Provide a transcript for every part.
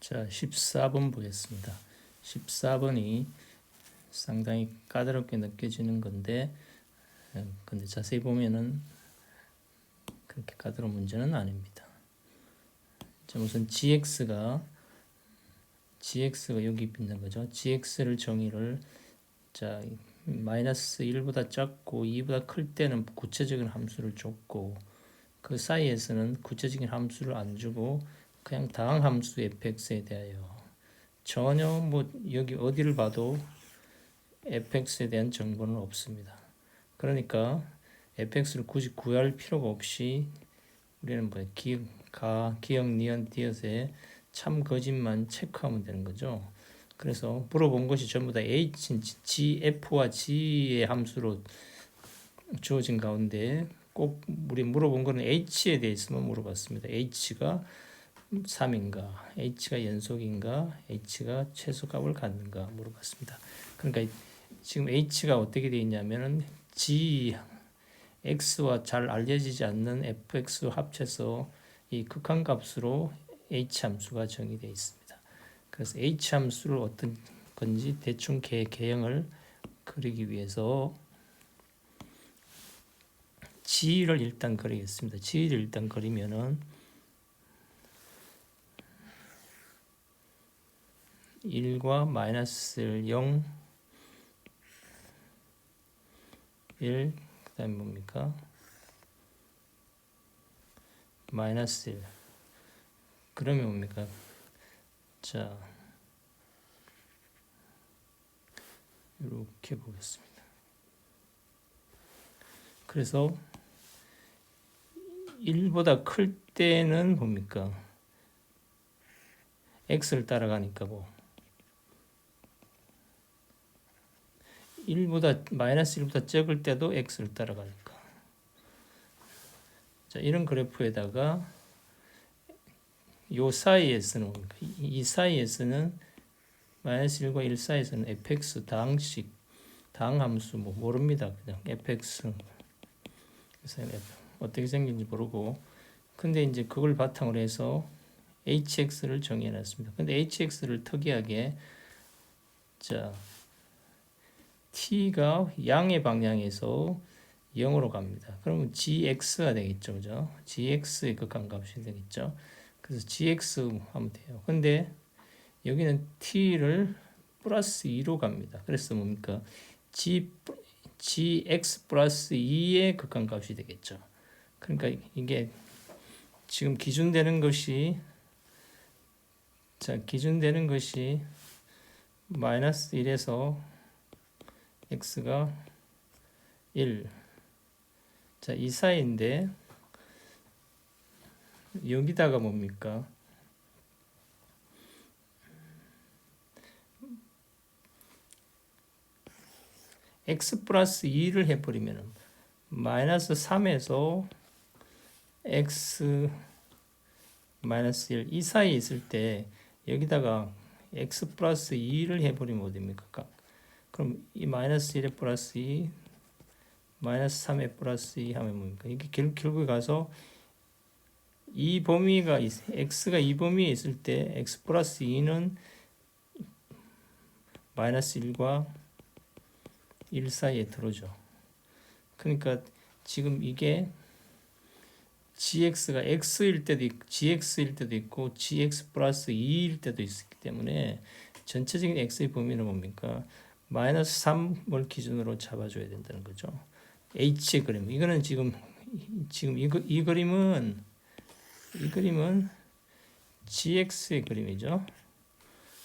자, 14번 보겠습니다. 14번이 상당히 까다롭게 느껴지는 건데, 근데 자세히 보면은 그렇게 까다로운 문제는 아닙니다. 자, 우선 gx가 여기 있는 거죠. gx를 정의를 자 마이너스 1보다 작고 2보다 클 때는 구체적인 함수를 줬고, 그 사이에서는 구체적인 함수를 안 주고 그냥 다항 함수 fx에 대하여 전혀 여기 어디를 봐도 fx에 대한 정보는 없습니다. 그러니까 fx를 굳이 구할 필요가 없이 우리는 기억, 니은, 디귿에 참 거짓만 체크하면 되는 거죠. 그래서 물어본 것이 전부 다 g, f와 g의 함수로 주어진 가운데 꼭 우리 물어본 거는 h에 대해서만 물어봤습니다. h가 3인가, h가 연속인가, h가 최소값을 갖는가 물어봤습니다. 그러니까 지금 h가 어떻게 되어 있냐면은 g, x와 잘 알려지지 않는 fx 합쳐서 이 극한값으로 h 함수가 정의되어 있습니다. 그래서 h 함수를 어떤 건지 대충 개형을 그리기 위해서 g를 일단 그리겠습니다. g를 일단 그리면은 1과 마이너스 0, 1, 그 다음에 뭡니까? 마이너스 1. 그러면 뭡니까? 자, 이렇게 보겠습니다. 그래서 1보다 클 때는 뭡니까? x를 따라가니까 1보다 적을 때도 x를 따라가니까. 자, 이런 그래프에다가 요 사이에서는 뭡니까? 이 사이에서는 마이너스 1과 1 사이에서는 fx 다항 함수 모릅니다. 그냥 fx. 그래서 어떻게 생긴지 모르고, 근데 이제 그걸 바탕으로 해서 hx를 정해 놨습니다. 근데 hx를 특이하게 자 t가 양의 방향에서 0으로 갑니다. 그러면 gx가 되겠죠. 그죠? gx의 극한값이 되겠죠. 그래서 gx 하면 돼요. 근데 여기는 t를 플러스 2로 갑니다. 그래서 뭡니까? gx 플러스 2의 극한값이 되겠죠. 그러니까 이게 지금 기준되는 것이 마이너스 1에서 x가 1. 자, 이 사이인데 여기다가 뭡니까? x 플러스 2를 해버리면 마이너스 3에서 x 마이너스 1 이 사이에 있을 때 여기다가 x 플러스 2를 해버리면 어딥니까? 그럼 이 마이너스 1에 플러스 2 마이너스 3에 플러스 2 하면 뭡니까? 이게 결국에 가서 이 범위가 x가 이 범위에 있을 때 x 플러스 2는 마이너스 1과 1 사이에 들어오죠. 그러니까 지금 이게 gx가 x일 때도 있고 gx일 때도 있고 gx 플러스 2일 때도 있기 때문에 전체적인 x의 범위는 뭡니까? 마이너스 3을 기준으로 잡아줘야 된다는 거죠. h의 그림. 이거는 지금 이 그림은 gx의 그림이죠.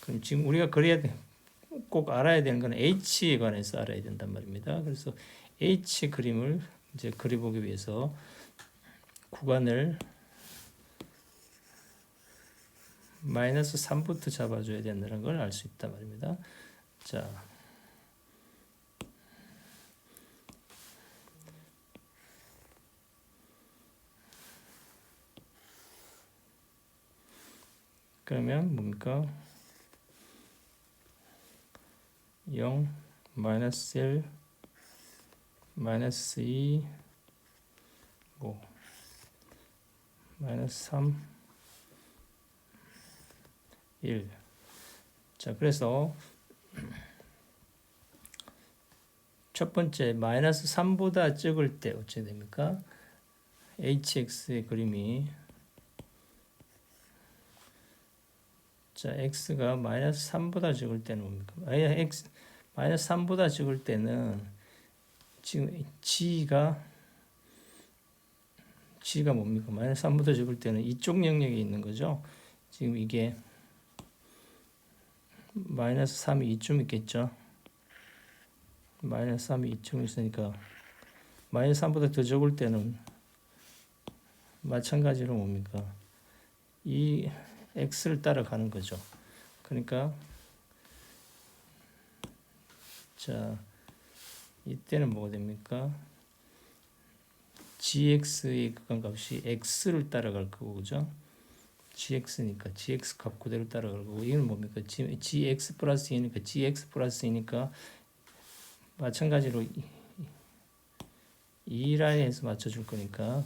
그럼 지금 우리가 꼭 알아야 되는 건 h에 관해서 알아야 된단 말입니다. 그래서 h 그림을 이제 그려보기 위해서 구간을 마이너스 3부터 잡아줘야 된다는 걸 알 수 있단 말입니다. 자, 그러면 뭡니까? 0, 마이너스 1, 마이너스 2, 마이너스 3, 1. 자, 그래서 첫 번째 마이너스 3보다 적을 때 어떻게 됩니까? hx의 그림이 자, x가 마이너스 3보다 적을 때는 뭡니까? 마이너스 3보다 적을 때는 지금 g가 뭡니까? 마이너스 3보다 적을 때는 이쪽 영역에 있는 거죠. 지금 이게 마이너스 3이 이쯤 있겠죠. 마이너스 3이 이쯤 있으니까 마이너스 3보다 더 적을 때는 마찬가지로 뭡니까? 이 x를 따라가는 거죠. 그러니까 자, 이때는 뭐가 됩니까? gx의 극한값이 x를 따라갈 거고, 그죠? gx니까 gx 값 그대로 따라갈 거고, 이건 뭡니까? gx 플러스 2니까 gx 플러스 2니까 마찬가지로 이 라인에서 맞춰줄 거니까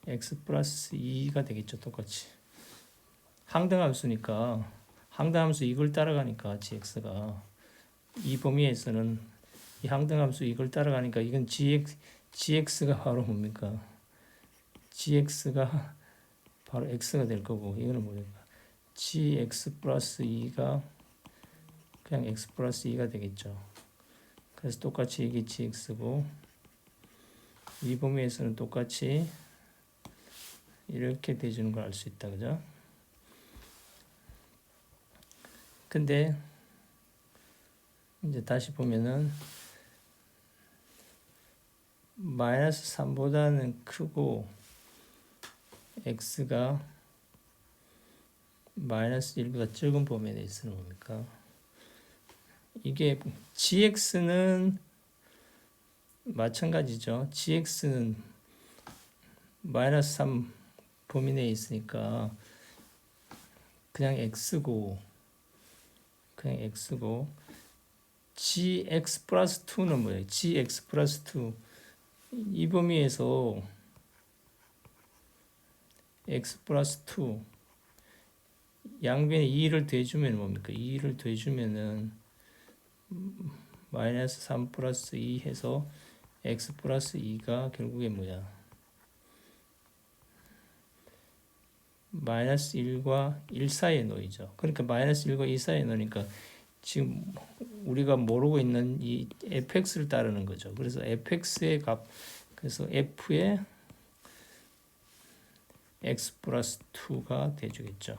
x 플러스 2가 되겠죠. 똑같이 항등함수니까 항등함수 이걸 따라가니까 gx가 이 범위에서는 이 항등함수 이걸 따라가니까 이건 gx가 바로 뭡니까? gx가 바로 x가 될 거고, 이거는 뭡니까? gx 플러스 2가 그냥 x 플러스 2가 되겠죠. 그래서 똑같이 이게 gx고, 이 범위에서는 똑같이 이렇게 돼주는 걸 알 수 있다, 그죠? 근데 이제 다시 보면은 마이너스 3보다는 크고 x가 마이너스 1보다 적은 범위에 대해서는 뭡니까? 이게 gx는 마찬가지죠. gx는 마이너스 3 범위 내에 있으니까 그냥 x고 gx 플러스 2는 뭐예요? gx 플러스 2 이 범위에서 x 플러스 2 양변에 2를 더해주면 뭡니까? 2를 더해주면은 마이너스 3 플러스 2 해서 x 플러스 2가 결국에 뭐야? 마이너스 1과 1 사이에 놓이죠. 그러니까 마이너스 1과 2 사이에 놓으니까 지금 우리가 모르고 있는 이 fx를 따르는 거죠. 그래서 fx의 값, 그래서 f의 x 플러스 2가 돼주겠죠.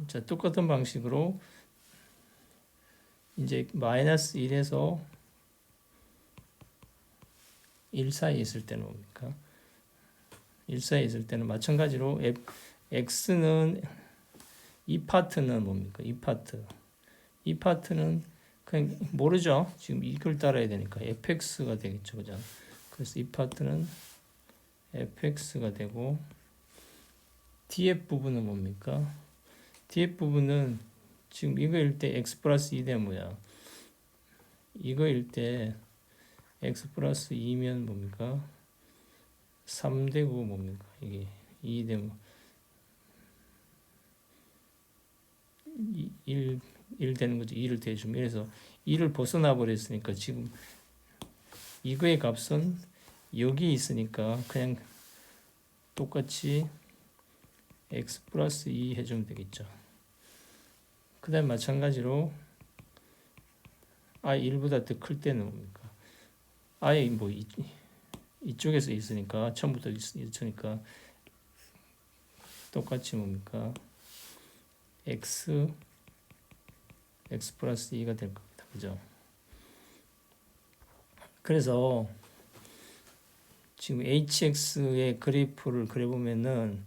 자, 똑같은 방식으로 이제 마이너스 1에서 1 사이에 있을 때는 뭡니까? 1 사이에 있을 때는 마찬가지로 x는 이 파트는 뭡니까? 이 파트는 그냥 모르죠. 지금 이걸 따라야 되니까 fx가 되겠죠, 그죠? 그래서 이 파트는 fx가 되고, df 부분은 뭡니까? df 부분은 지금 이거일 때 x 플러스 2 되면 뭐야? 이거일 때 x 플러스 2면 뭡니까? 3 되고 뭡니까? 이게 2 되면 1 되는 거죠. 2를 대주면, 그래서 2를 벗어나 버렸으니까 지금 이거의 값은 여기 있으니까 그냥 똑같이 x 플러스 2 해주면 되겠죠. 그 다음 마찬가지로 i 1보다 더 클 때는 뭡니까? i 뭐 이쪽에서 있으니까 처음부터 있으니까 똑같이 뭡니까? x 플러스 2가 될 겁니다. 그죠? 그래서 지금 hx의 그래프를 그려보면은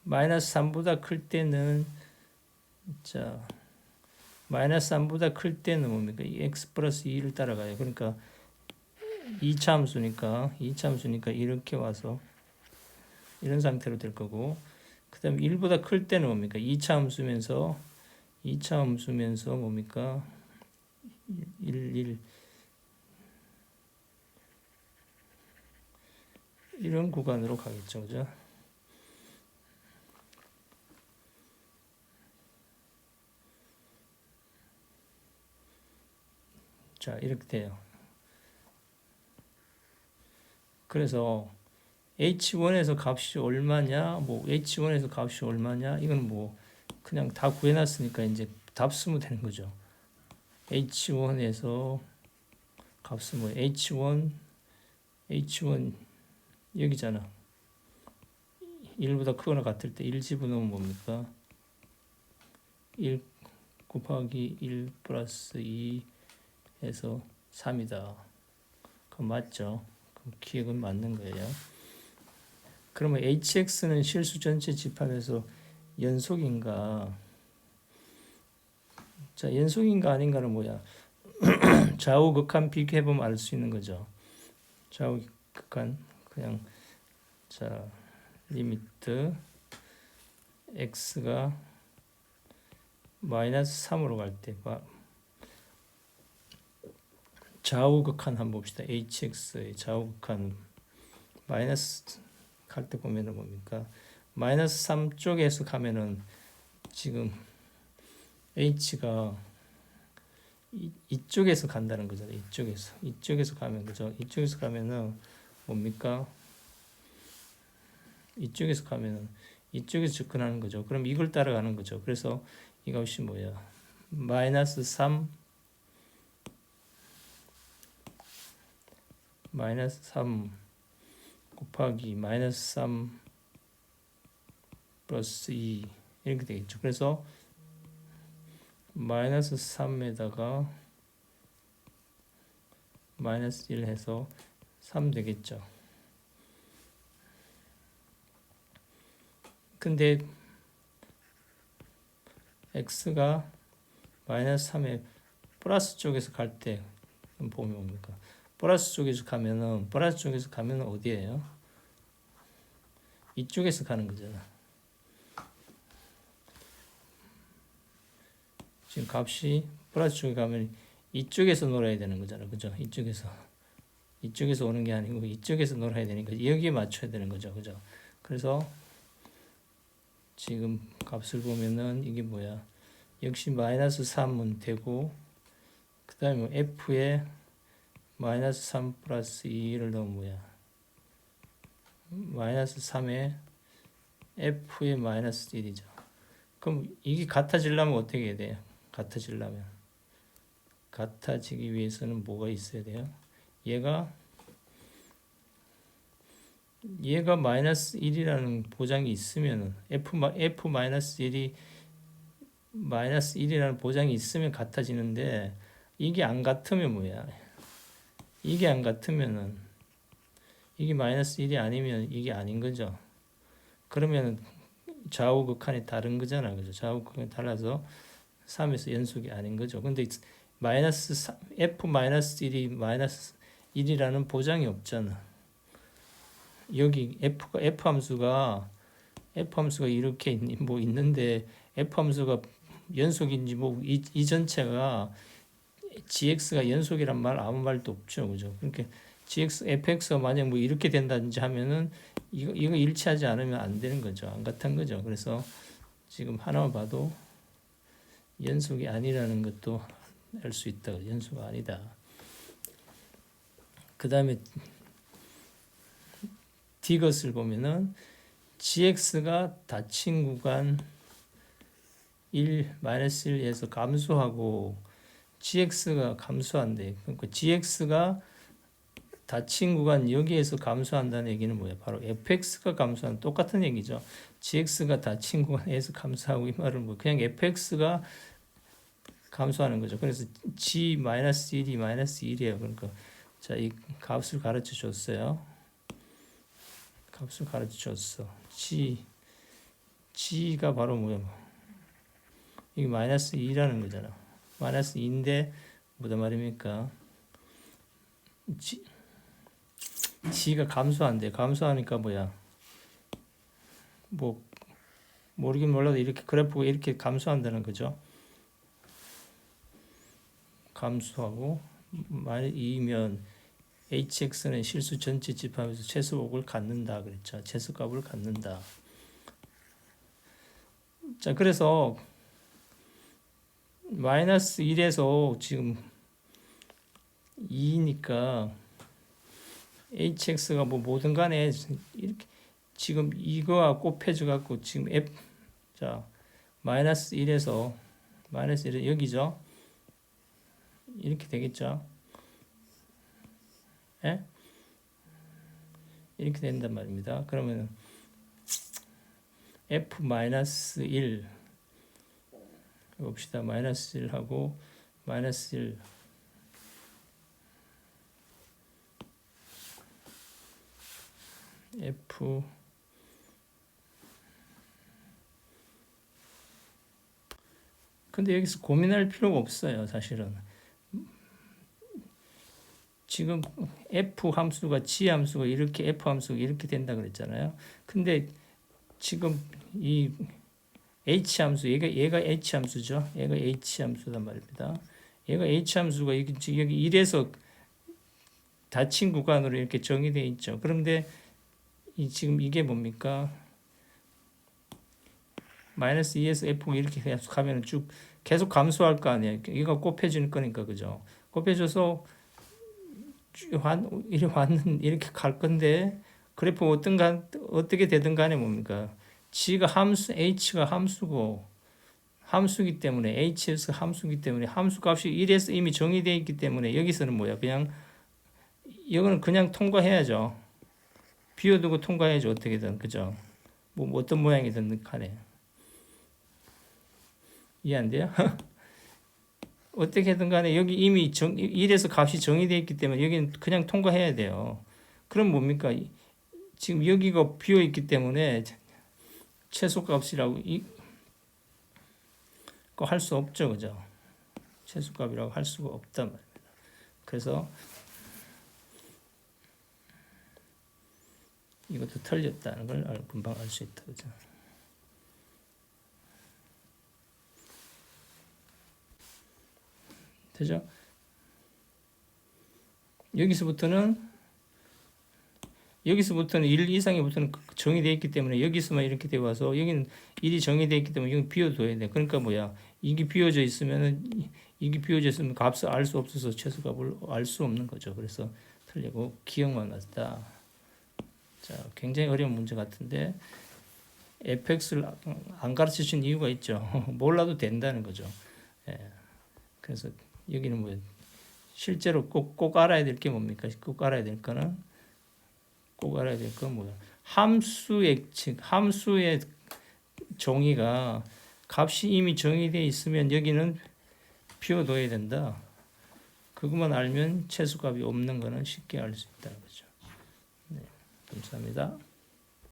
마이너스 3보다 클 때는, 자, 마이너스 3보다 클 때는 뭡니까? 이 x 플러스 2를 따라가요. 그러니까 2차 함수니까 이렇게 와서 이런 상태로 될 거고, 그 다음에 1보다 클 때는 뭡니까? 2차 함수면서 뭡니까? 1 이런 구간으로 가겠죠. 그죠? 자, 이렇게 돼요. 그래서 H1에서 값이 얼마냐, 뭐 H1에서 값이 얼마냐, 이건 뭐 그냥 다 구해놨으니까 이제 답 쓰면 되는 거죠. H1에서 값은 뭐 H1 여기잖아. 1보다 크거나 같을 때 1 집어넣으면 뭡니까? 1 곱하기 1 플러스 2에서 3이다. 그럼 맞죠? 그럼 기억은 맞는 거예요. 그러면 hx는 실수 전체 집합에서 연속인가? 자, 연속인가 아닌가는 뭐야? 좌우 극한 비교해보면 알 수 있는 거죠. 좌우 극한 그냥 자 리미트 x가 마이너스 3으로 갈 때 좌우 극한 한번 봅시다. hx의 좌우 극한 마이너스 갈 때 보면은 뭡니까? 마이너스 3 쪽에서 가면은 지금 h가 이쪽에서 간다는 거잖아요. 이쪽에서 가면 그죠? 이쪽에서 가면은 뭡니까? 이쪽에서 가면은 이쪽에서 접근하는 거죠. 그럼 이걸 따라가는 거죠. 그래서 이 값이 뭐야? 마이너스 3 곱하기 마이너스 3 플러스 2 이렇게 되겠죠. 그래서 마이너스 3에다가 마이너스 1 해서 3 되겠죠. 근데 x가 마이너스 3에 플러스 쪽에서 갈 때 보면 뭡니까? 플러스 쪽에서 가면은 어디예요? 이쪽에서 가는 거잖아. 지금 값이 플러스 쪽에 가면 이쪽에서 놀아야 되는 거잖아. 그죠? 이쪽에서 오는 게 아니고 이쪽에서 놀아야 되니까 여기에 맞춰야 되는 거죠. 그죠? 그래서 지금 값을 보면은 이게 뭐야? 역시 마이너스 3은 되고 그 다음에 f에 마이너스 3 플러스 2를 넣으면 뭐야? 마이너스 3에 f에 마이너스 1이죠. 그럼 이게 같아지려면 어떻게 해야 돼요? 같아지기 위해서는 뭐가 있어야 돼요? 얘가 마이너스 1이라는 보장이 있으면은 f 마이너스 1이 마이너스 1이라는 보장이 있으면 같아지는데 이게 안 같으면 뭐야? 이게 안 같으면은 이게 마이너스 1이 아니면 이게 아닌 거죠. 그러면 좌우 극한이 다른 거잖아. 그죠? 좌우 극한이 달라서 3에서 연속이 아닌 거죠. 근데 f 마이너스 1이 마이너스 1이라는 보장이 없잖아. 여기 f 함수가 이렇게 뭐 있는데 f 함수가 연속인지 뭐 이 전체가 gx가 연속이란 말 아무 말도 없죠. 그죠? 그러니까 fx가 만약 뭐 이렇게 된다든지 하면은 이거 일치하지 않으면 안 되는 거죠. 안 같은 거죠. 그래서 지금 하나만 봐도 연속이 아니라는 것도 알 수 있다. 연속 아니다. 그 다음에 D것을 보면은 gx가 닫힌 구간 1, 마이너스 1에서 감소하고 gx가 감소한대. 그러니까 gx가 닫힌 구간 여기에서 감소한다는 얘기는 뭐야? 바로 fx가 감소한 똑같은 얘기죠. gx가 닫힌 구간에서 감소하고 이 말은 뭐 그냥 fx가 감소하는 거죠. 그래서 g 마이너스 1이 마이너스 1이에요. 그러니까 자, 이 값을 가르쳐 줬어요. g가 바로 뭐야? 이게 마이너스 2라는 거잖아. 마이너스 2인데 뭐다 말입니까? g가 감소한대. 감소하니까 뭐야? 뭐 모르긴 몰라도 이렇게 그래프가 이렇게 감소한다는 거죠. 감소하고 마이너스 2면 hx는 실수 전체 집합에서 최소값을 갖는다 그랬죠. 최소값을 갖는다. 자, 그래서 마이너스 1에서 지금 2니까 hx가 뭐 뭐든 간에 이렇게 지금 이거와 곱해져 갖고 지금 자 마이너스 1에서 여기죠. 이렇게 되겠죠. 예? 이렇게 된단 말입니다. 그러면 f 마이너스 1 봅시다. 마이너스 1하고 마이너스 1 f 근데 여기서 고민할 필요가 없어요. 사실은 지금 f 함수가 g 함수가 이렇게 f 함수가 이렇게 된다 그랬잖아요. 근데 지금 이 h 함수 얘가 h 함수죠. 얘가 h 함수단 말입니다. 얘가 h 함수가 여기 1에서 닫힌 구간으로 이렇게 정의되어 있죠. 그런데 지금 이게 뭡니까? 마이너스 2에서 f가 이렇게 가면 쭉 계속 감소할 거 아니에요. 이거 곱해지는 거니까, 그죠? 곱해져서 이렇게 갈 건데, 그래프 어떻게 되든 간에 뭡니까? g가 h가 함수기 때문에, h에서 함수기 때문에, 함수 값이 1에서 이미 정의되어 있기 때문에, 여기서는 뭐야? 이거는 그냥 통과해야죠. 비워두고 통과해야죠. 어떻게든, 그죠? 뭐 어떤 모양이든 간에. 이해 안 돼요? 어떻게든 간에 여기 이미 1에서 값이 정의되어 있기 때문에 여기는 그냥 통과해야 돼요. 그럼 뭡니까? 지금 여기가 비어 있기 때문에 최소값이라고 할 수 없죠. 그죠? 최소값이라고 할 수가 없단 말입니다. 그래서 이것도 틀렸다는 걸 금방 알 수 있다. 그죠? 되죠? 여기서부터는 1 이상이부터는 정의되어 있기 때문에 여기서만 이렇게 되어 와서 여기는 1이 정의되어 있기 때문에 여기 비워둬야 돼. 그러니까 뭐야? 이게 비워져 있으면 값을 알 수 없어서 최소값을 알 수 없는 거죠. 그래서 틀리고 기억만 났다. 자, 굉장히 어려운 문제 같은데 fx를 안 가르쳐 준 이유가 있죠. 몰라도 된다는 거죠. 예. 그래서 여기는 뭐 실제로 꼭 알아야 될 게 뭡니까? 꼭 알아야 될 거는 뭐야? 함수의 정의가 값이 이미 정의되어 있으면 여기는 비워둬야 된다. 그것만 알면 최소값이 없는 거는 쉽게 알 수 있다는 거죠. 네, 감사합니다.